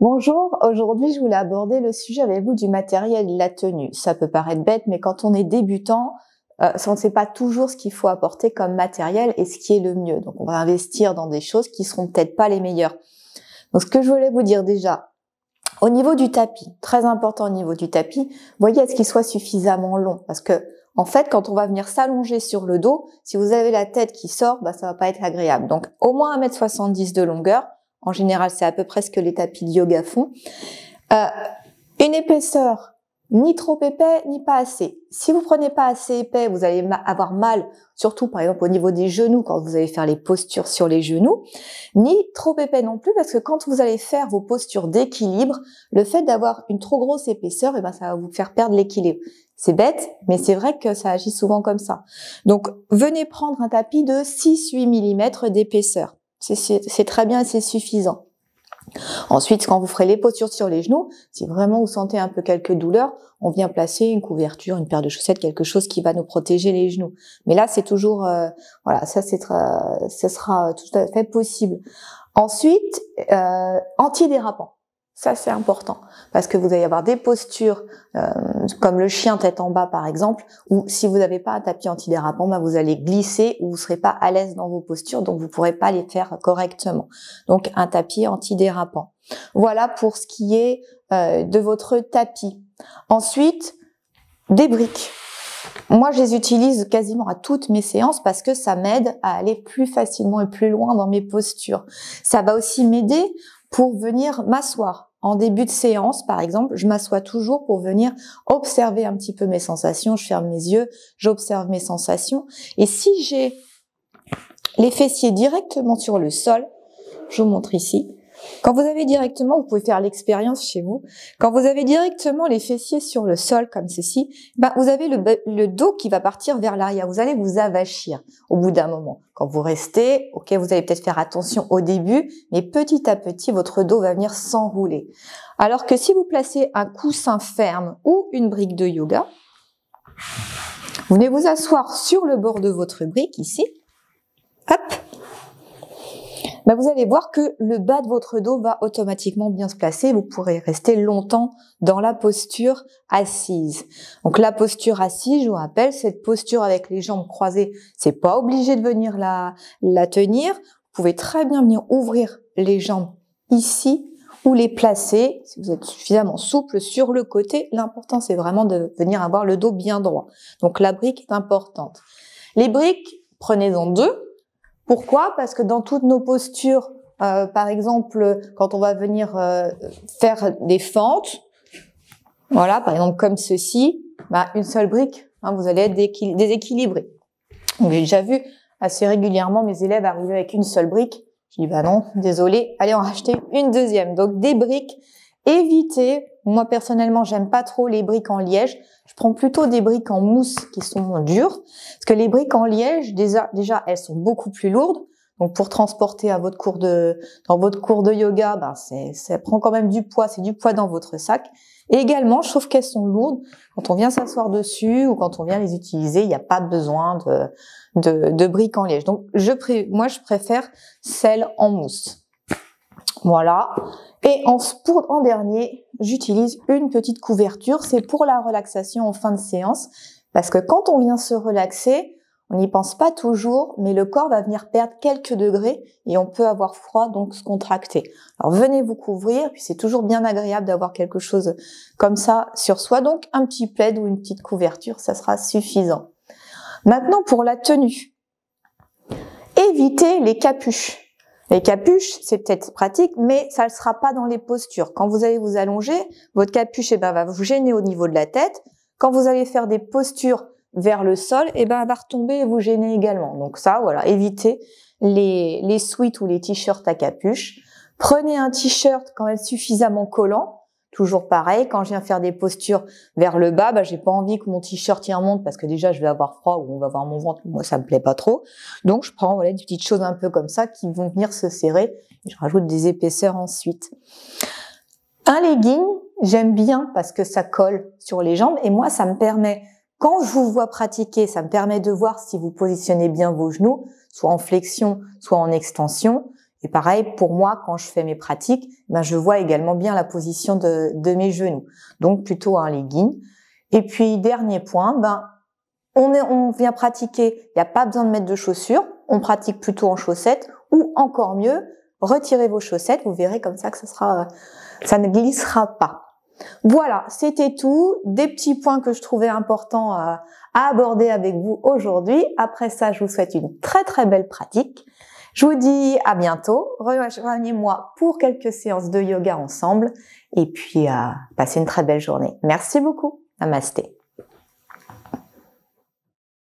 Bonjour, aujourd'hui je voulais aborder le sujet avec vous du matériel et de la tenue. Ça peut paraître bête, mais quand on est débutant, on ne sait pas toujours ce qu'il faut apporter comme matériel et ce qui est le mieux. Donc on va investir dans des choses qui seront peut-être pas les meilleures. Donc ce que je voulais vous dire déjà, au niveau du tapis, très important au niveau du tapis, voyez à ce qu'il soit suffisamment long. Parce que en fait, quand on va venir s'allonger sur le dos, si vous avez la tête qui sort, ça va pas être agréable. Donc au moins 1,70 m de longueur. En général, c'est à peu près ce que les tapis de yoga font. Une épaisseur ni trop épais, ni pas assez. Si vous prenez pas assez épais, vous allez avoir mal, surtout par exemple au niveau des genoux, quand vous allez faire les postures sur les genoux, ni trop épais non plus, parce que quand vous allez faire vos postures d'équilibre, le fait d'avoir une trop grosse épaisseur, ça va vous faire perdre l'équilibre. C'est bête, mais c'est vrai que ça agit souvent comme ça. Donc, venez prendre un tapis de 6-8 mm d'épaisseur. C'est très bien et c'est suffisant. Ensuite, quand vous ferez les postures sur les genoux, si vraiment vous sentez un peu quelques douleurs, on vient placer une couverture, une paire de chaussettes, quelque chose qui va nous protéger les genoux. Mais là, c'est toujours, ça sera tout à fait possible. Ensuite, antidérapant. Ça, c'est important parce que vous allez avoir des postures comme le chien tête en bas, par exemple, où si vous n'avez pas un tapis antidérapant, vous allez glisser ou vous serez pas à l'aise dans vos postures, donc vous pourrez pas les faire correctement. Donc, un tapis antidérapant. Voilà pour ce qui est de votre tapis. Ensuite, des briques. Moi, je les utilise quasiment à toutes mes séances parce que ça m'aide à aller plus facilement et plus loin dans mes postures. Ça va aussi m'aider pour venir m'asseoir. En début de séance, par exemple, je m'assois toujours pour venir observer un petit peu mes sensations. Je ferme mes yeux, j'observe mes sensations. Et si j'ai les fessiers directement sur le sol, je vous montre ici. Quand vous avez directement, vous pouvez faire l'expérience chez vous. Quand vous avez directement les fessiers sur le sol comme ceci, vous avez le dos qui va partir vers l'arrière. Vous allez vous avachir au bout d'un moment. Quand vous restez, vous allez peut-être faire attention au début, mais petit à petit, votre dos va venir s'enrouler. Alors que si vous placez un coussin ferme ou une brique de yoga, vous venez vous asseoir sur le bord de votre brique ici. Hop. Vous allez voir que le bas de votre dos va automatiquement bien se placer. Vous pourrez rester longtemps dans la posture assise. Donc la posture assise, je vous rappelle, cette posture avec les jambes croisées, c'est pas obligé de venir la tenir. Vous pouvez très bien venir ouvrir les jambes ici ou les placer, si vous êtes suffisamment souple, sur le côté. L'important, c'est vraiment de venir avoir le dos bien droit. Donc la brique est importante. Les briques, prenez-en 2. Pourquoi? Parce que dans toutes nos postures, par exemple, quand on va venir faire des fentes, voilà, par exemple comme ceci, une seule brique, vous allez être déséquilibré. Donc j'ai déjà vu assez régulièrement mes élèves arriver avec une seule brique. Je dis non, désolé, allez en racheter une deuxième. Donc des briques, évitez. Moi personnellement, j'aime pas trop les briques en liège. Je prends plutôt des briques en mousse qui sont dures, parce que les briques en liège, déjà, elles sont beaucoup plus lourdes. Donc, pour transporter dans votre cours de yoga, ça prend quand même du poids. C'est du poids dans votre sac. Et également, je trouve qu'elles sont lourdes. Quand on vient s'asseoir dessus ou quand on vient les utiliser, il n'y a pas besoin de briques en liège. Donc, moi, je préfère celles en mousse. Voilà. Et en dernier, j'utilise une petite couverture. C'est pour la relaxation en fin de séance. Parce que quand on vient se relaxer, on n'y pense pas toujours, mais le corps va venir perdre quelques degrés et on peut avoir froid, donc se contracter. Alors venez vous couvrir, puis c'est toujours bien agréable d'avoir quelque chose comme ça sur soi. Donc un petit plaid ou une petite couverture, ça sera suffisant. Maintenant pour la tenue. Évitez les capuches. Les capuches, c'est peut-être pratique, mais ça ne sera pas dans les postures. Quand vous allez vous allonger, votre capuche va vous gêner au niveau de la tête. Quand vous allez faire des postures vers le sol, elle va retomber et vous gêner également. Donc ça, voilà, évitez les sweats ou les t-shirts à capuche. Prenez un t-shirt quand même suffisamment collant. Toujours pareil, quand je viens faire des postures vers le bas, j'ai pas envie que mon t-shirt y remonte parce que déjà je vais avoir froid ou on va voir mon ventre, moi ça me plaît pas trop. Donc je prends des petites choses un peu comme ça qui vont venir se serrer. Et je rajoute des épaisseurs ensuite. Un legging, j'aime bien parce que ça colle sur les jambes et moi ça me permet, quand je vous vois pratiquer, ça me permet de voir si vous positionnez bien vos genoux, soit en flexion, soit en extension. Et pareil, pour moi, quand je fais mes pratiques, je vois également bien la position de mes genoux. Donc, plutôt un legging. Et puis, dernier point, on vient pratiquer, il n'y a pas besoin de mettre de chaussures, on pratique plutôt en chaussettes, ou encore mieux, retirez vos chaussettes, vous verrez comme ça que ça ne glissera pas. Voilà, c'était tout, des petits points que je trouvais importants à aborder avec vous aujourd'hui. Après ça, je vous souhaite une très très belle pratique. Je vous dis à bientôt, rejoignez-moi pour quelques séances de yoga ensemble, et puis passez une très belle journée. Merci beaucoup, namasté.